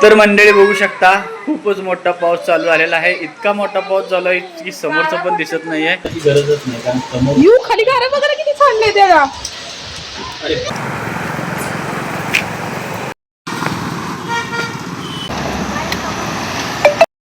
तर मंडळी बघू शकता खूपच मोठा पाऊस चालू झालेला आहे. इतका मोठा पाऊस चालू आहे की समोरचं पण दिसत नाहीये. गरजच नाही कारण समोर यू खाली गारा वगैरे किती चालले त्याला. अरे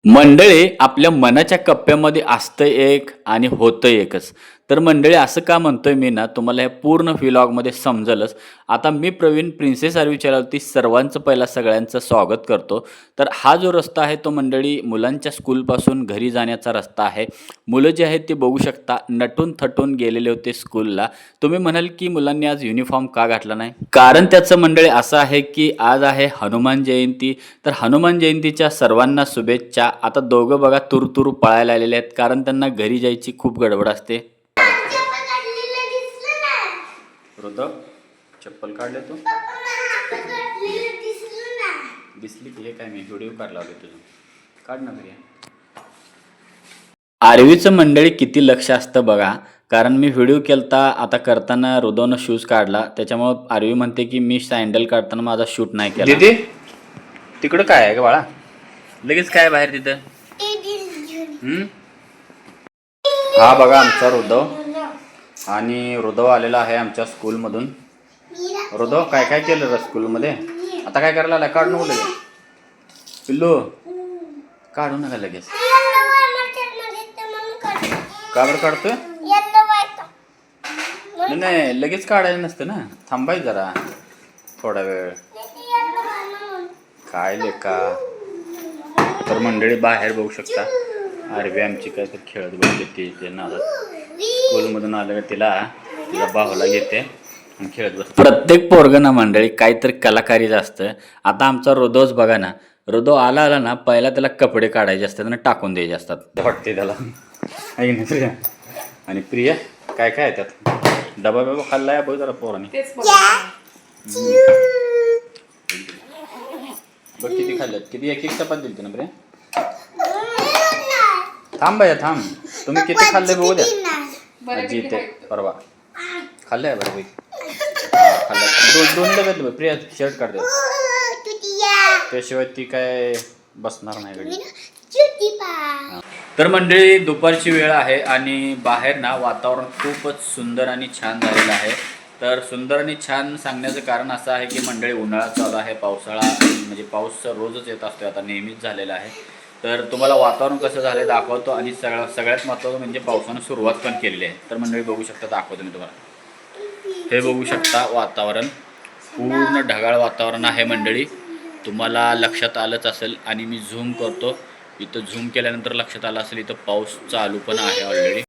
मंडळी आपल्या मनाच्या कप्प्यामध्ये असतं एक आणि होतं एकच. तर मंडळी असं का म्हणतोय मी ना, तुम्हाला हे पूर्ण व्लॉगमध्ये समजलंच. आता मी प्रवीण प्रिन्सेस आरवी चॅनलवरती सर्वांचं पहिला सगळ्यांचं स्वागत करतो. तर हा जो रस्ता आहे तो मंडळी मुलांच्या स्कूलपासून घरी जाण्याचा रस्ता आहे. मुलं जे आहेत ते बघू शकता नटून थटून गेलेले होते स्कूलला. तुम्ही म्हणाल की मुलांनी आज युनिफॉर्म का घातला नाही? कारण त्याचं मंडळी असं आहे की आज आहे हनुमान जयंती. तर हनुमान जयंतीच्या सर्वांना शुभेच्छा. आता दोघं बघा तुरतुरू पळायला आलेले आहेत कारण त्यांना घरी जायची खूप गडबड असते. ऋतव चप्पल काढले तू दिसली की हे काय मी व्हिडिओ काढला होता तुझं काढ ना घरी. आरवीचं मंडळी किती लक्ष असतं बघा. कारण मी व्हिडिओ केलता आता करताना हृदवनं शूज काढला त्याच्यामुळं आरवी म्हणते की मी सँडल काढताना माझा शूट नाही केला. दीदी तिकडं काय आहे का बाळा? लगेच काय बाहेर तिथं? हा बघा आमचा हृदव आणि हृदव आलेला आहे आमच्या स्कूलमधून. हृदव काय काय केलं रे स्कूलमध्ये? आता काय करायला आलाय? काढू नको लगेच पिल्लू, काढू नका लगेच. का बरं काढतोय? नाही लगेच काढायला नसतं ना, थांबायचं जरा थोडा वेळ. काय लेका. तर मंडळी बाहेर बघू शकता आरवी आमची काय तर खेळत बसते ते नादात. स्कूलमधून आलं का तिला बाहुला घेते आणि खेळत बसते. प्रत्येक पोरगं ना मंडळी काहीतरी कलाकारीचं असतं. आता आमचा हृदवच बघा ना, हृदव आला ना पहिला त्याला कपडे काढायचे असतात आणि टाकून द्यायचे असतात वाटते त्याला. प्रिया आणि प्रिया काय काय आहे त्यात? डबा बिबा खाल्लाय बघ जरा पोराने. बघ किती खाल्ल्यात, किती एक एक चपात दिली ना प्रिया. थांब भैया थांब, तुम्ही किती खाल्ले बघू द्या. आजी ते परवा खाल्लंय बरं पैकी खाल्लं दोन डब्यातलं. प्रिया शर्ट काढते त्याशिवाय ती काय बसणार नाही घडी. तर मंडळी दुपारची वेळ आहे आणि बाहेर ना वातावरण खूपच सुंदर आणि छान झालेलं आहे. तर सुंदर आणि छान सांगण्याचं कारण असं आहे की मंडळी उन्हाळा चालू आहे, पावसाळा म्हणजे पाऊस रोजच येत असतो आता नेहमीच झालेला आहे. तर तुम्हाला वातावरण कसं झालं दाखवतो आणि सगळ्यात महत्त्वाचं म्हणजे पावसानं सुरुवात पण केलेली आहे. तर मंडळी बघू शकता, दाखवतो मी तुम्हाला. हे बघू शकता वातावरण पूर्ण ढगाळ वातावरण आहे मंडळी. तुम्हाला लक्षात आलंच असेल आणि मी झूम करतो. इथं झूम केल्यानंतर लक्षात आलं असेल इथं पाऊस चालू पण आहे ऑलरेडी.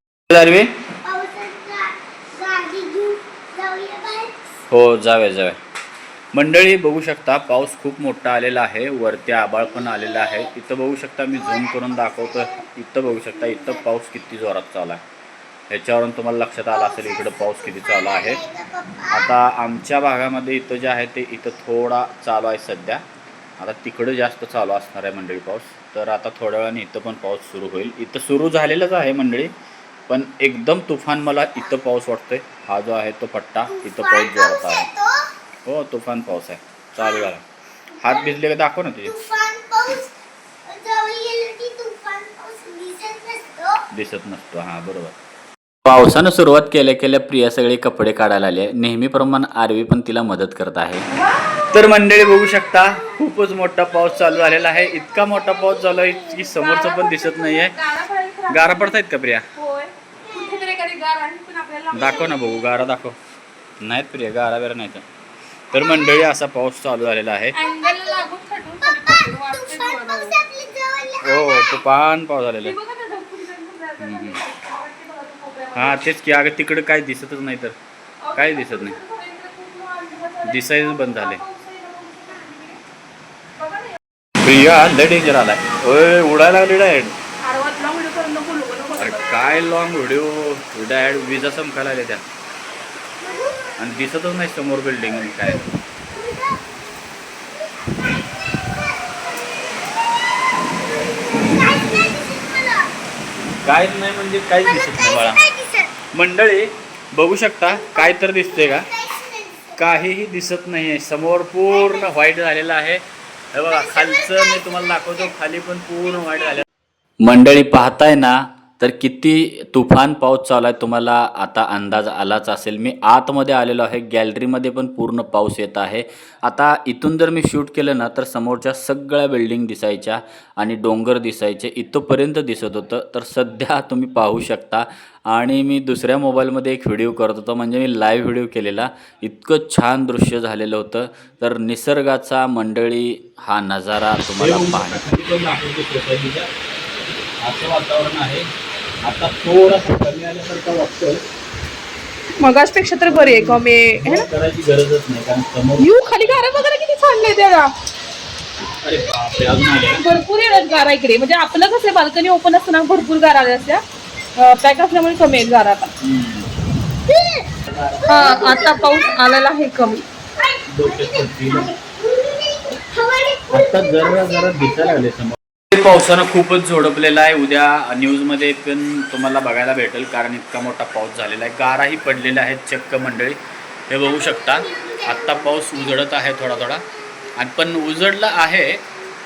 हो जाऊया मंडळी. बघू शकता पाऊस खूप मोठा आलेला आहे, वरती आभाळ पण आलेला आहे. इथं बघू शकता मी झूम करून दाखवतो. इथं बघू शकता इथं पाऊस किती जोरात चालू आहे. ह्याच्यावरून तुम्हाला लक्षात आलं असेल इकडं पाऊस किती चालू आहे. आता आमच्या भागामध्ये इथं जे आहे ते इथं थोडा चालू आहे सध्या. आता तिकडं जास्त चालू असणार आहे मंडळी पाऊस. तर आता थोड्या वेळाने इथं पण पाऊस सुरू होईल. इथं सुरू झालेलाच आहे मंडळी, पण एकदम तुफान मला इथं पाऊस वाटतोय. हा जो आहे तो पट्टा इथं पाऊस जोरात आहे. हो तुफान पाऊस आहे चालू झाला. हात भिजले का दाखव ना तुझे. दिसत नसतो हा बरोबर. पावसानं सुरुवात केल्या प्रिया सगळे कपडे काढायला आले. नेहमीप्रमाणे आरवी पण तिला मदत करत आहे. तर मंडळी बघू शकता खूपच मोठा पाऊस चालू झालेला आहे. इतका मोठा पाऊस चालू आहे की समोरचं पण दिसत नाहीये. गारा पडतायत का प्रिया? दाखव ना बघू, गारा दाखव. नाहीत प्रिया गारा बेरा नाही. तर मंडळी असा पाऊस चालू झालेला आहे. हो तुफान पाऊस झालेला आहे. हा तेच की अगं तिकडं काय दिसतच नाही, तर काय दिसत नाही, दिसायच बंद झाले. प्रिया लय डेंजर आलाय. ओय उडायला लागली डायरेक्ट. अरे काय लॉंग व्हिडिओ डायरेक्ट विजा चमकायला आल्या त्या आणि दिसतच नाही समोर बिल्डिंग काय. काय नाही म्हणजे काहीच दिसत नाही बाळा. मंडळी बघू शकता काय तर दिसतंय का? काहीही दिसत नाही आहे. समोर पूर्ण व्हाईट झालेलं आहे हे बघा खालचं मी तुम्हाला दाखवतो, खाली पण पूर्ण वाईट झालं. मंडळी पाहताय ना, तर किती तुफान पाऊस चालू आहे तुम्हाला आता अंदाज आलाच असेल. मी आतमध्ये आलेलो आहे, गॅलरीमध्ये पण पूर्ण पाऊस येत आहे. आता इथून जर मी शूट केलं ना तर समोरच्या सगळ्या बिल्डिंग दिसायच्या आणि डोंगर दिसायचे, इथंपर्यंत दिसत होतं. तर सध्या तुम्ही पाहू शकता. आणि मी दुसऱ्या मोबाईलमध्ये एक व्हिडिओ करत होतो, म्हणजे मी लाईव्ह व्हिडिओ केलेला. इतकं छान दृश्य झालेलं होतं. तर निसर्गाचा मंडळी हा नजारा तुम्हाला पाहण्याचा असं वातावरण आहे. आता थोडंसं कमी आल्यासारखं वाटतं. मगाचपेक्षा तर बरी आहे, कमी आहे ना. करायची गरजच नाही, कारण समोर यू खाली गारा वगैरे किती छाडले त्याला. अरे बापरे, अजून आले. भरपूर येणार गारा इकडे. म्हणजे आपलं कसं बाल्कनी ओपन असतं ना, भरपूर गारा आल्या असत्या. पॅक असल्यामुळे कमी आहेत गारा आता. हा, आता पाऊस आलेला आहे कमी. आता जरा जरा दिसायला लागले समोर. पावसानं खूपच झोडपलेला आहे. उद्या न्यूजमध्ये पण तुम्हाला बघायला भेटेल, कारण इतका मोठा पाऊस झालेला आहे. गाराही पडलेल्या आहेत चक्क मंडळी, हे बघू शकता. आत्ता पाऊस उजळत आहे थोडा थोडा, आणि पण उजळला आहे.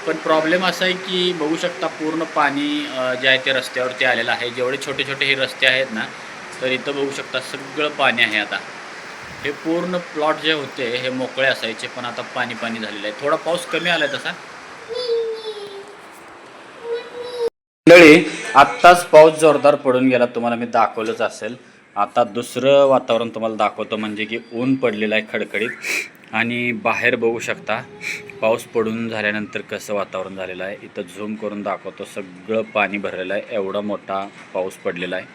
पण प्रॉब्लेम असा आहे की बघू शकता पूर्ण पाणी जे आहे ते रस्त्यावरती आलेलं आहे. जेवढे छोटे छोटे हे रस्ते आहेत ना, तर इथं बघू शकता सगळं पाणी आहे. आता हे पूर्ण प्लॉट जे होते हे मोकळे असायचे, पण आता पाणी पाणी झालेलं आहे. थोडा पाऊस कमी आला आहे तसा. मंडळी आत्ताच पाऊस जोरदार पडून गेला, तुम्हाला मी दाखवलंच असेल. आता दुसरं वातावरण तुम्हाला दाखवतो, म्हणजे की ऊन पडलेलं आहे खडखडीत. आणि बाहेर बघू शकता पाऊस पडून झाल्यानंतर कसं वातावरण झालेलं आहे. इथं झूम करून दाखवतो, सगळं पाणी भरलेलं आहे. एवढा मोठा पाऊस पडलेला आहे.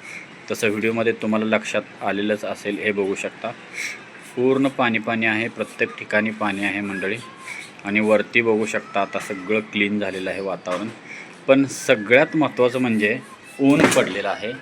तसं व्हिडिओमध्ये तुम्हाला लक्षात आलेलंच असेल. हे बघू शकता पूर्ण पाणी पाणी आहे, प्रत्येक ठिकाणी पाणी आहे मंडळी. आणि वरती बघू शकता आता सगळं क्लीन झालेलं आहे वातावरण. पण सगळ्यात महत्त्वाचं म्हणजे ऊन पडलेलं आहे.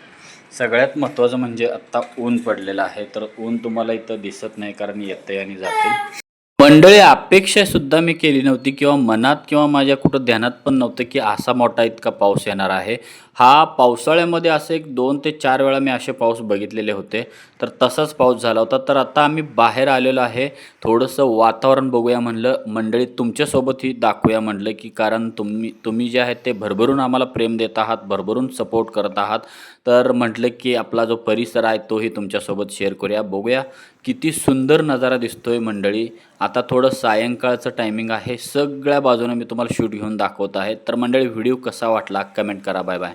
सगळ्यात महत्त्वाचं म्हणजे आत्ता ऊन पडलेलं आहे. तर ऊन तुम्हाला इथं दिसत नाही, कारण येते आणि जाते. मंडळी अपेक्षासुद्धा मी केली नव्हती, किंवा मनात किंवा माझ्या कुठं ध्यानात पण नव्हतं की असा मोठा इतका पाऊस येणार आहे. हा पावसाळ्यामध्ये असं एक 2 ते 4 वेळा मी असे पाऊस बघितलेले होते, तर तसाच पाऊस झाला होता. तर आता आम्ही बाहेर आलेलो आहे, थोडंसं वातावरण बघूया म्हणलं. मंडळी तुमच्यासोबतही दाखवूया म्हणलं, की कारण तुम्ही जे आहेत ते भरभरून आम्हाला प्रेम देत आहात, भरभरून सपोर्ट करत आहात. तर म्हटलं की आपला जो परिसर आहे तोही तुमच्यासोबत शेअर करूया. बघूया किती सुंदर नजारा दिसतोय मंडळी. आता थोडं सायंकाळचं टायमिंग आहे, सगळ्या बाजूने मी तुम्हाला शूट घेऊन दाखवत आहे. तर मंडळी व्हिडिओ कसा वाटला कमेंट करा. Bye bye.